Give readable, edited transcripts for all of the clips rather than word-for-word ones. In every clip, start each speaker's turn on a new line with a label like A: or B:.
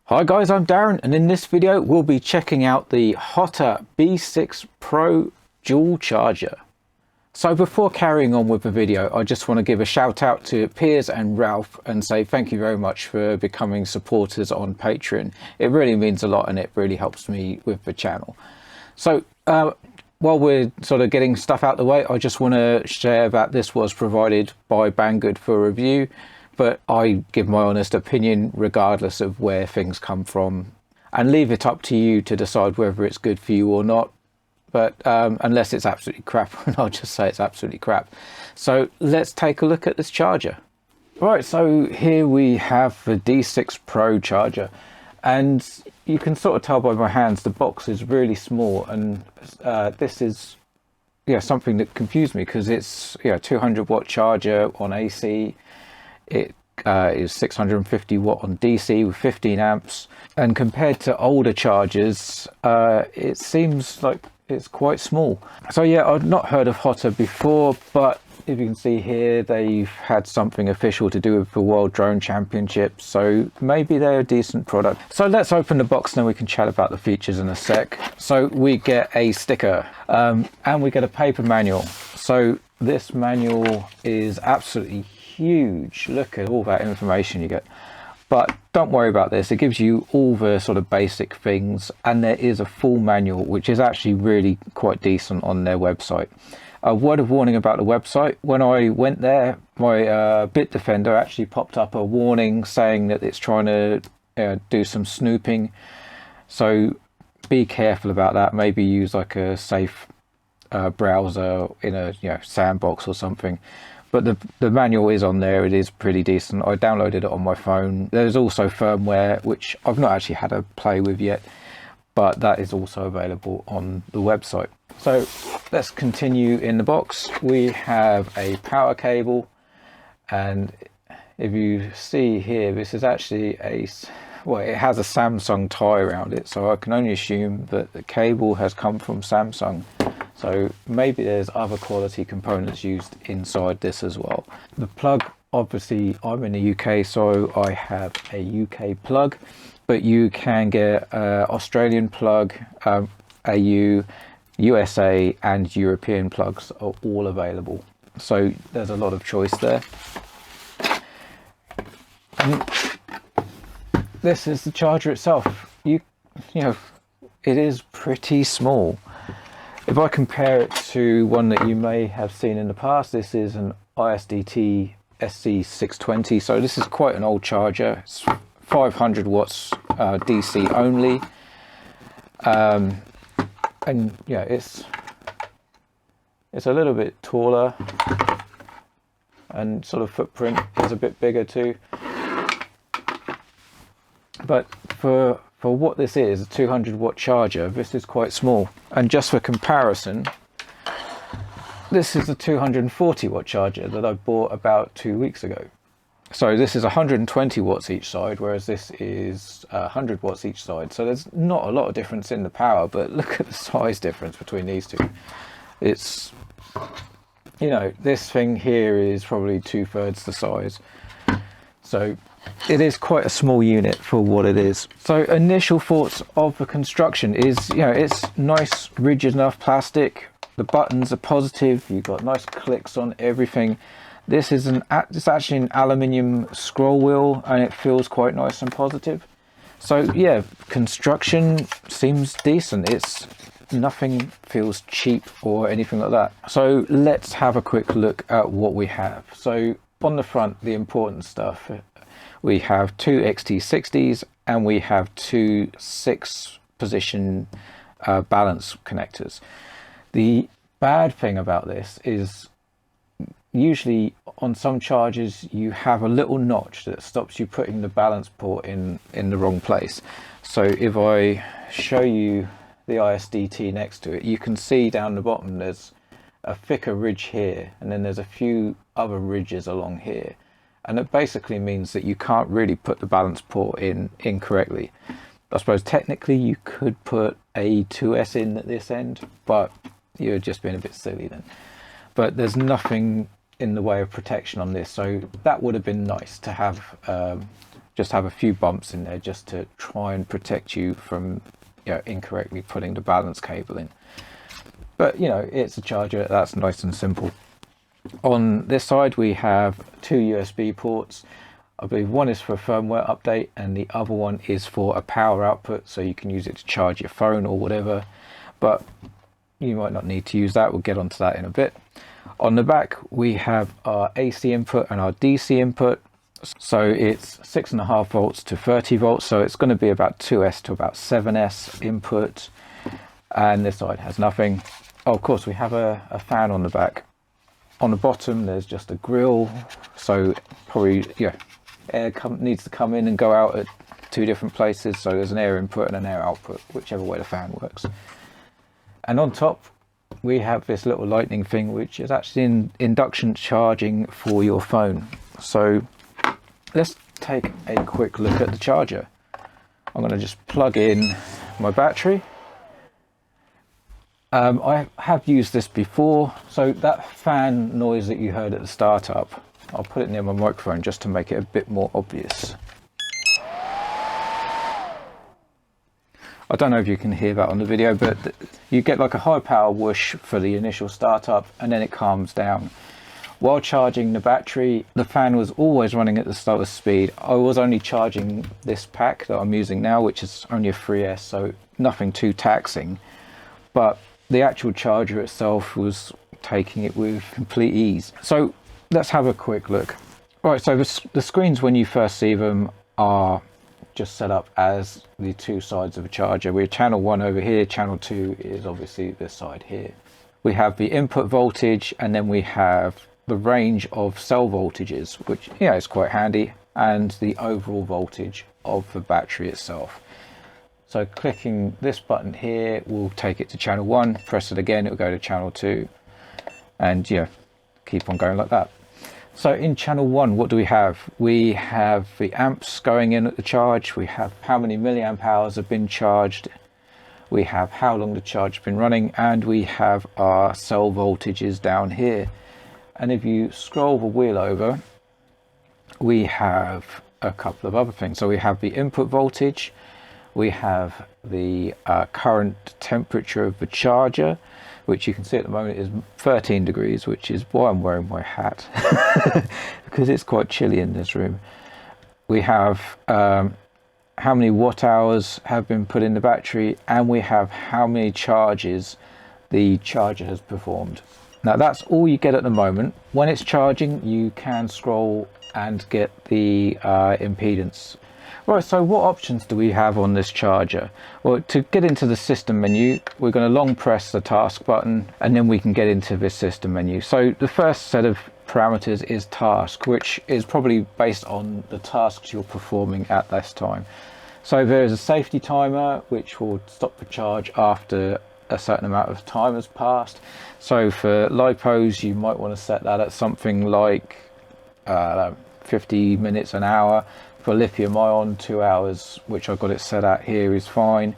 A: Hi guys, I'm Darren, and in this video we'll be checking out the HOTA D6 Pro dual charger. So before carrying on with the video, I just want to give a shout out to Piers and Ralph and say thank you very much for becoming supporters on Patreon. It really means a lot and it really helps me with the channel. So while we're sort of getting stuff out the way, I just want to share that this was provided by Banggood for review. But I give my honest opinion regardless of where things come from, and leave it up to you to decide whether it's good for you or not. But unless it's absolutely crap, I'll just say it's absolutely crap. So let's take a look at this charger. Right, so here we have the D6 Pro charger, and you can sort of tell by my hands the box is really small, and this is something that confused me because it's 200 watt charger on AC. It is 650 watt on DC with 15 amps, and compared to older chargers it seems like it's quite small. So yeah, I've not heard of HOTA before, but if you can see here, they've had something official to do with the World Drone Championship, so maybe they're a decent product. So let's open the box and then we can chat about the features in a sec. So we get a sticker and we get a paper manual. So this manual is absolutely huge. Look at all that information you get, but don't worry about this. It gives you all the sort of basic things, and there is a full manual which is actually really quite decent on their website. A word of warning about the website: when I went there, my Bitdefender actually popped up a warning saying that it's trying to do some snooping, so be careful about that. Maybe use like a safe browser in a sandbox or something. But the manual is on there. It is pretty decent. I downloaded it on my phone. There's also firmware, which I've not actually had a play with yet, but that is also available on the website. So let's continue in the box. We have a power cable, and if you see here, this is actually it has a Samsung tie around it, so I can only assume that the cable has come from Samsung. So maybe there's other quality components used inside this as well. The plug, obviously I'm in the UK, so I have a UK plug, but you can get Australian plug, AU, USA and European plugs are all available. So there's a lot of choice there. And this is the charger itself. You know, it is pretty small. If I compare it to one that you may have seen in the past, this is an ISDT SC620. So this is quite an old charger. It's 500 watts DC only. And yeah, it's a little bit taller, and sort of footprint is a bit bigger too. But for what this is, a 200 watt charger, this is quite small. And just for comparison, this is a 240 watt charger that I bought about 2 weeks ago. So this is 120 watts each side, whereas this is 100 watts each side. So there's not a lot of difference in the power, but look at the size difference between these two. It's, this thing here is probably 2/3 the size. So it is quite a small unit for what it is. So initial thoughts of the construction is, it's nice, rigid enough plastic. The buttons are positive. You've got nice clicks on everything. This is it's actually an aluminium scroll wheel, and it feels quite nice and positive. So yeah, construction seems decent. Nothing feels cheap or anything like that. So let's have a quick look at what we have. So on the front, the important stuff. We have two XT60s and we have two 6-position balance connectors. The bad thing about this is usually on some chargers you have a little notch that stops you putting the balance port in the wrong place. So if I show you the ISDT next to it, you can see down the bottom there's a thicker ridge here, and then there's a few other ridges along here. And it basically means that you can't really put the balance port in incorrectly. I suppose technically you could put a 2S in at this end, but you're just being a bit silly then. But there's nothing in the way of protection on this, so that would have been nice to have just have a few bumps in there just to try and protect you from, you know, incorrectly putting the balance cable in. But you know, it's a charger that's nice and simple. On this side we have two USB ports. I believe one is for a firmware update and the other one is for a power output, so you can use it to charge your phone or whatever, but you might not need to use that. We'll get onto that in a bit. On the back we have our AC input and our DC input. So it's 6.5 volts to 30 volts, so it's going to be about 2S to about 7S input. And this side has nothing. Oh, of course we have a fan on the back. On the bottom there's just a grill, so probably, yeah, air needs to come in and go out at two different places, so there's an air input and an air output, whichever way the fan works. And on top we have this little lightning thing, which is actually in induction charging for your phone. So let's take a quick look at the charger. I'm going to just plug in my battery. I have used this before, so that fan noise that you heard at the startup, I'll put it near my microphone just to make it a bit more obvious. I don't know if you can hear that on the video, but you get like a high power whoosh for the initial startup and then it calms down. While charging the battery, the fan was always running at the slowest speed. I was only charging this pack that I'm using now, which is only a 3S, so nothing too taxing. But the actual charger itself was taking it with complete ease. So let's have a quick look. Right, so the screens when you first see them are just set up as the two sides of a charger. We have channel 1 over here, channel 2 is obviously this side here. We have the input voltage and then we have the range of cell voltages, which, yeah, is quite handy, and the overall voltage of the battery itself. So clicking this button here will take it to channel 1, press it again, it will go to channel 2, and yeah, keep on going like that. So in channel 1, what do we have? We have the amps going in at the charge, we have how many milliamp hours have been charged, we have how long the charge has been running, and we have our cell voltages down here. And if you scroll the wheel over, we have a couple of other things. So we have the input voltage, we have the current temperature of the charger, which you can see at the moment is 13 degrees, which is why I'm wearing my hat, because it's quite chilly in this room. We have how many watt hours have been put in the battery, and we have how many charges the charger has performed. Now that's all you get at the moment. When it's charging, you can scroll and get the impedance. Right, so what options do we have on this charger? Well, to get into the system menu, we're going to long press the task button and then we can get into this system menu. So the first set of parameters is task, which is probably based on the tasks you're performing at this time. So there is a safety timer which will stop the charge after a certain amount of time has passed. So for lipos, you might want to set that at something like 50 minutes, an hour. For lithium ion, 2 hours, which I've got it set at here, is fine.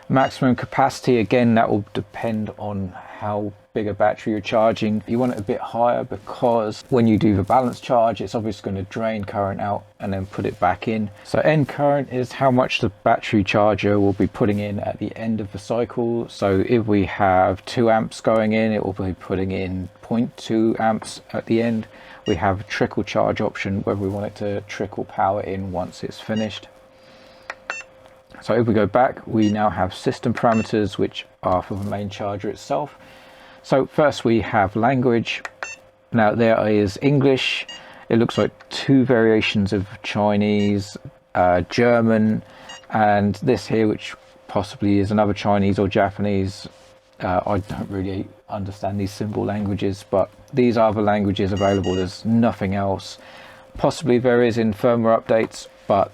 A: Maximum capacity, again, that will depend on how big a battery you're charging. You want it a bit higher because when you do the balance charge, it's obviously going to drain current out and then put it back in. So end current is how much the battery charger will be putting in at the end of the cycle. So if we have 2 amps going in, it will be putting in 0.2 amps at the end. We have a trickle charge option where we want it to trickle power in once it's finished. So if we go back, we now have system parameters, which are for the main charger itself. So first we have language. Now there is English. It looks like 2 variations of Chinese, German, and this here, which possibly is another Chinese or Japanese. I don't really understand these symbol languages, but these are the languages available. There's nothing else. Possibly there is in firmware updates, but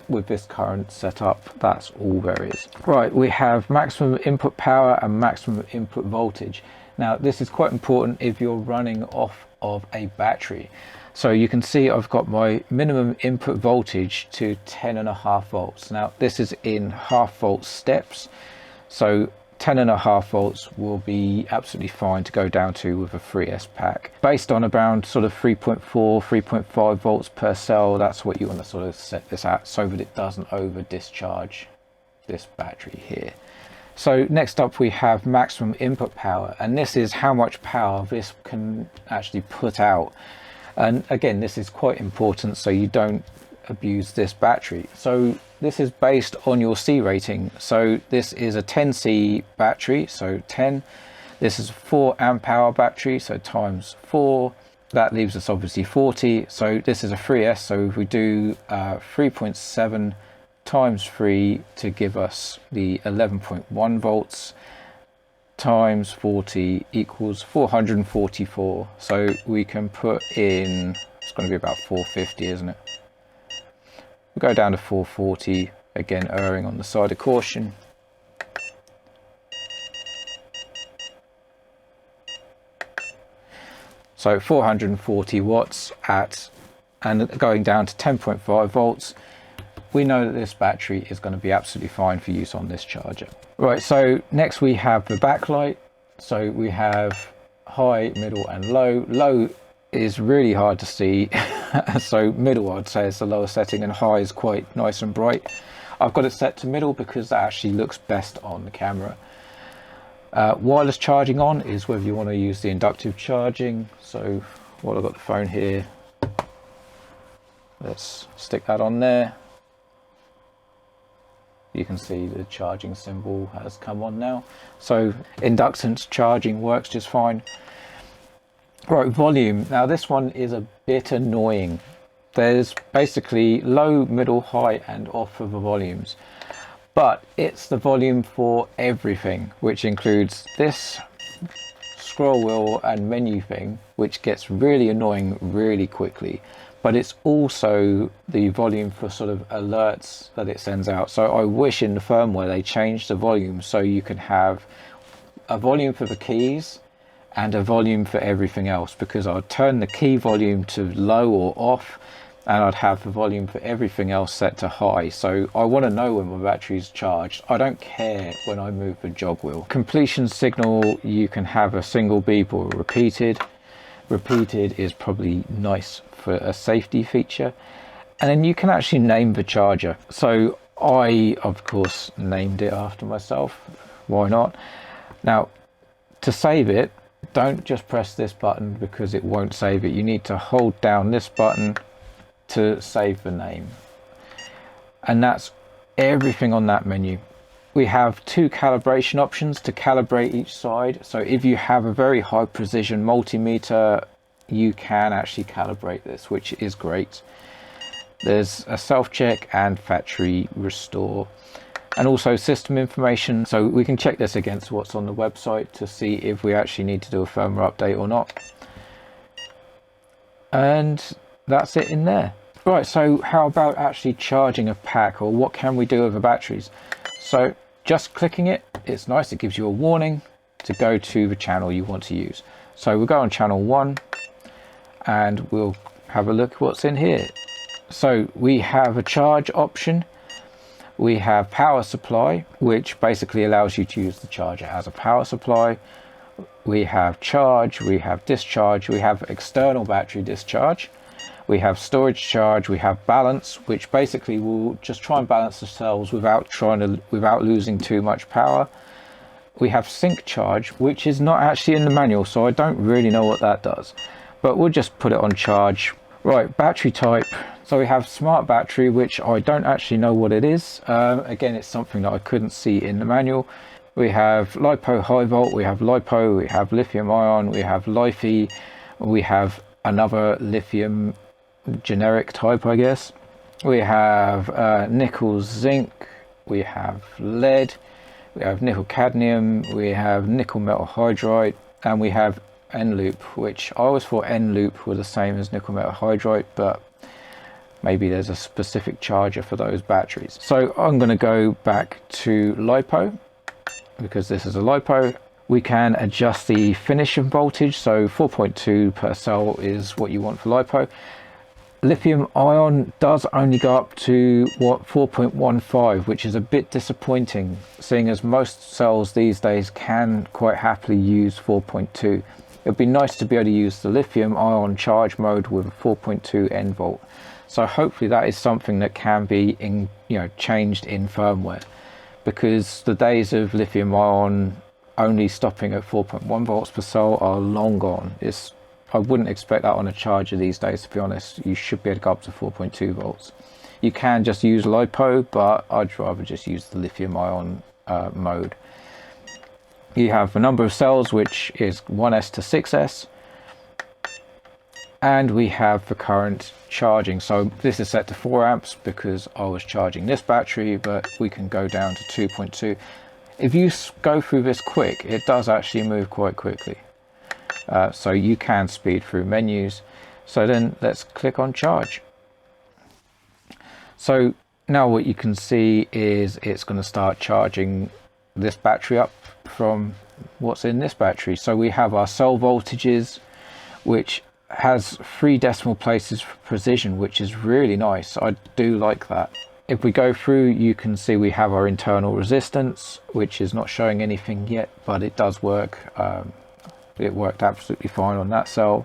A: with this current setup, that's all there is. Right, we have maximum input power and maximum input voltage. Now this is quite important if you're running off of a battery. So you can see I've got my minimum input voltage to 10.5 volts. Now this is in half volt steps. So 10.5 volts will be absolutely fine to go down to with a 3S pack. Based on around sort of 3.4, 3.5 volts per cell, that's what you want to sort of set this at so that it doesn't over discharge this battery here. So next up we have maximum input power, and this is how much power this can actually put out. And again, this is quite important so you don't abuse this battery. So this is based on your C rating. So this is a 10C battery, so 10. This is a 4 amp hour battery, so times 4. That leaves us obviously 40. So this is a 3S, so if we do 3.7 times 3 to give us the 11.1 volts times 40 equals 444. So we can put in, it's going to be about 450, isn't it? We'll go down to 440, again erring on the side of caution. So 440 watts and going down to 10.5 volts. We know that this battery is going to be absolutely fine for use on this charger. Right, so next we have the backlight. So we have high, middle and low. Low is really hard to see. So middle, I'd say, is the lower setting, and high is quite nice and bright. I've got it set to middle because that actually looks best on the camera. Wireless charging on is whether you want to use the inductive charging. So while I've got the phone here, let's stick that on there. You can see the charging symbol has come on now. So inductance charging works just fine. Right, volume. Now this one is a bit annoying. There's basically low, middle, high and off for the volumes. But it's the volume for everything, which includes this scroll wheel and menu thing, which gets really annoying really quickly. But it's also the volume for sort of alerts that it sends out. So I wish in the firmware they changed the volume so you can have a volume for the keys and a volume for everything else, because I'd turn the key volume to low or off and I'd have the volume for everything else set to high. So I want to know when my battery's charged. I don't care when I move the jog wheel. Completion signal, you can have a single beep or repeated. Repeated is probably nice for a safety feature. And then you can actually name the charger. So I of course named it after myself. Why not? Now to save it, don't just press this button because it won't save it. You need to hold down this button to save the name. And that's everything on that menu. We have 2 calibration options to calibrate each side. So if you have a very high precision multimeter, you can actually calibrate this, which is great. There's a self-check and factory restore, and also system information. So we can check this against what's on the website to see if we actually need to do a firmware update or not. And that's it in there. Right, so how about actually charging a pack, or what can we do with the batteries? So just clicking it, it's nice, it gives you a warning to go to the channel you want to use. So we'll go on channel 1 and we'll have a look what's in here. So we have a charge option, we have power supply, which basically allows you to use the charger as a power supply. We have charge, we have discharge, we have external battery discharge. We have storage charge, we have balance, which basically will just try and balance the cells without losing too much power. We have sync charge, which is not actually in the manual, so I don't really know what that does, but we'll just put it on charge. Right, battery type. So we have smart battery, which I don't actually know what it is. Again, it's something that I couldn't see in the manual. We have LiPo high volt, we have LiPo, we have lithium ion, we have Li-Fi, we have another lithium generic type, I guess. We have nickel zinc, we have lead, we have nickel cadmium, we have nickel metal hydride, and we have N-loop, which I always thought N-loop were the same as nickel metal hydride, but maybe there's a specific charger for those batteries. So I'm going to go back to LiPo because this is a LiPo. We can adjust the finishing voltage, so 4.2 per cell is what you want for LiPo. Lithium ion does only go up to 4.15, which is a bit disappointing, seeing as most cells these days can quite happily use 4.2. It'd be nice to be able to use the lithium ion charge mode with a 4.2 N volt. So hopefully that is something that can be changed in firmware, because the days of lithium ion only stopping at 4.1 volts per cell are long gone. I wouldn't expect that on a charger these days, to be honest. You should be able to go up to 4.2 volts. You can just use LiPo, but I'd rather just use the lithium ion mode. You have a number of cells, which is 1S to 6S. And we have the current charging. So this is set to 4 amps because I was charging this battery, but we can go down to 2.2. If you go through this quick, it does actually move quite quickly. So you can speed through menus. So then let's click on charge. So now what you can see is it's going to start charging this battery up from what's in this battery. So we have our cell voltages, which has 3 decimal places for precision, which is really nice. I do like that. If we go through, you can see we have our internal resistance, which is not showing anything yet, but it does work. It worked absolutely fine on that cell.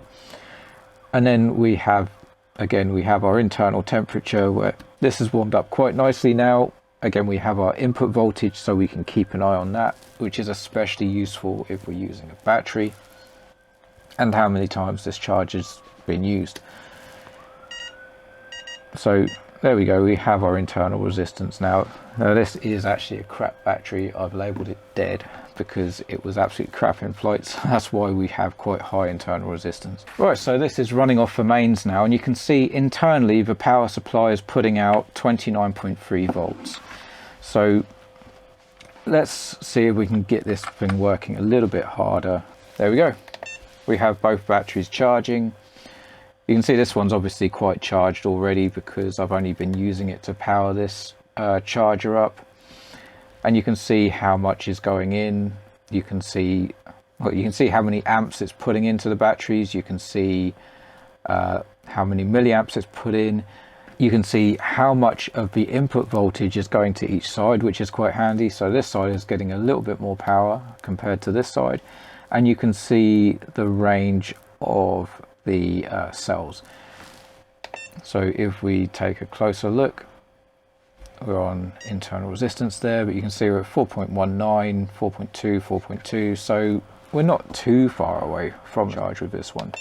A: And then we have our internal temperature, where this is warmed up quite nicely now. Again, we have our input voltage, so we can keep an eye on that, which is especially useful if we're using a battery, and how many times this charge has been used. So there we go, we have our internal resistance now. Now this is actually a crap battery. I've labelled it dead because it was absolutely crap in flights. That's why we have quite high internal resistance. Right, so this is running off the mains now, and you can see internally the power supply is putting out 29.3 volts. So let's see if we can get this thing working a little bit harder. There we go. We have both batteries charging. You can see this one's obviously quite charged already because I've only been using it to power this charger up. And you can see how much is going in. You can see how many amps it's putting into the batteries. You can see how many milliamps it's put in. You can see how much of the input voltage is going to each side, which is quite handy. So this side is getting a little bit more power compared to this side. And you can see the range of the cells. So if we take a closer look, we're on internal resistance there, but you can see we're at 4.19, 4.2, 4.2. So we're not too far away from charge with this one.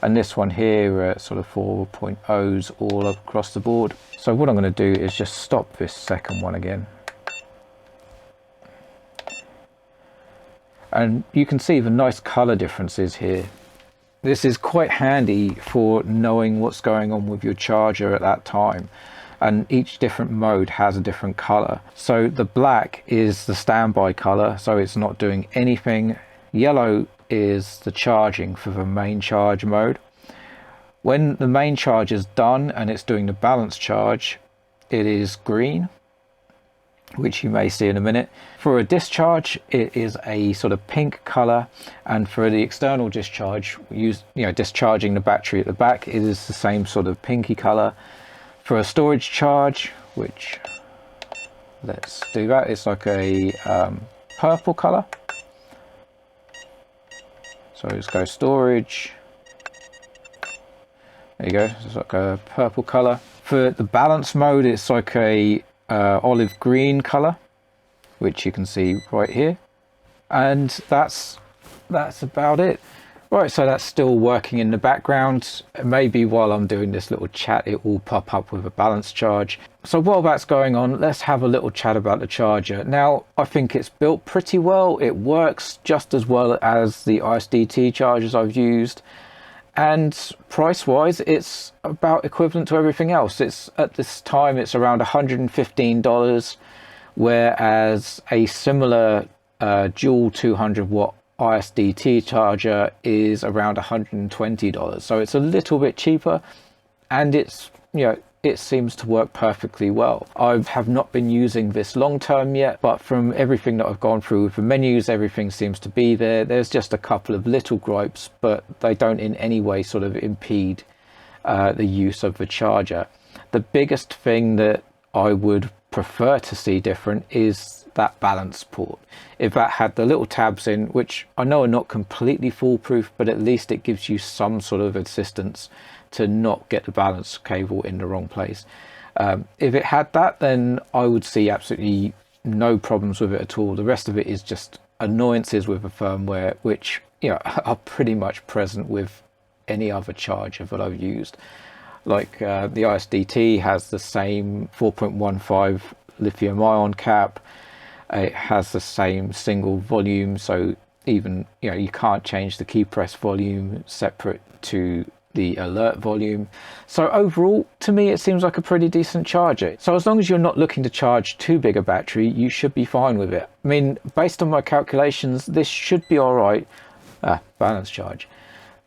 A: And this one here, we're at sort of 4.0s all across the board. So what I'm going to do is just stop this second one again. And you can see the nice color differences here. This is quite handy for knowing what's going on with your charger at that time. And each different mode has a different color. So the black is the standby color, so it's not doing anything. Yellow is the charging for the main charge mode. When the main charge is done and it's doing the balance charge, it is green, which you may see in a minute. For a discharge, it is a sort of pink color, and for the external discharge, discharging the battery at the back, it is the same sort of pinky color. For a storage charge, which, let's do that, it's like a purple color. So let's go storage. There you go, it's like a purple color. For the balance mode, it's like a olive green color, which you can see right here. And that's about it. Right, so that's still working in the background. Maybe while I'm doing this little chat, it will pop up with a balance charge. So while that's going on, let's have a little chat about the charger. Now, I think it's built pretty well. It works just as well as the ISDT chargers I've used. And price-wise, it's about equivalent to everything else. It's at this time, it's around $115, whereas a similar dual 200 watt ISDT charger is around $120. So it's a little bit cheaper, and it's, it seems to work perfectly well. I have not been using this long term yet, but from everything that I've gone through with the menus, everything seems to be there. There's just a couple of little gripes, but they don't in any way sort of impede the use of the charger. The biggest thing that I would prefer to see different is that balance port. If that had the little tabs in, which I know are not completely foolproof, but at least it gives you some sort of assistance to not get the balance cable in the wrong place. If it had that, then I would see absolutely no problems with it at all. The rest of it is just annoyances with the firmware, which, you know, are pretty much present with any other charger that I've used. Like the ISDT has the same 4.15 lithium ion cap. It has the same single volume, so even, you know, you can't change the key press volume separate to the alert volume. So overall, to me, it seems like a pretty decent charger. So as long as you're not looking to charge too big a battery, you should be fine with it. I mean, based on my calculations, this should be all right. Balance charge.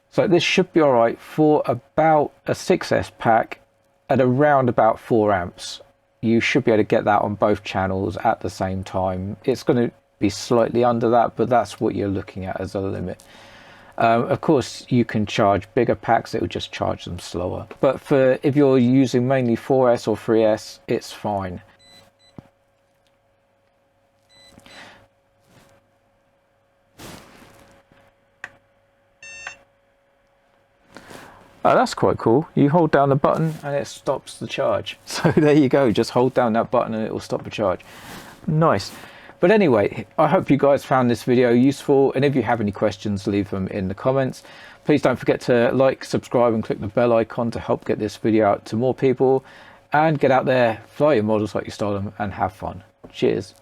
A: So this should be all right for about a 6S pack at around about 4 amps. You should be able to get that on both channels at the same time. It's going to be slightly under that, but that's what you're looking at as a limit. Of course, you can charge bigger packs, it will just charge them slower. But for if you're using mainly 4S or 3S, it's fine. Oh, that's quite cool. You hold down the button and it stops the charge. So there you go, just hold down that button and it will stop the charge. Nice. But anyway, I hope you guys found this video useful, and if you have any questions, leave them in the comments. Please don't forget to like, subscribe and click the bell icon to help get this video out to more people, and get out there, fly your models like you stole them, and have fun. Cheers.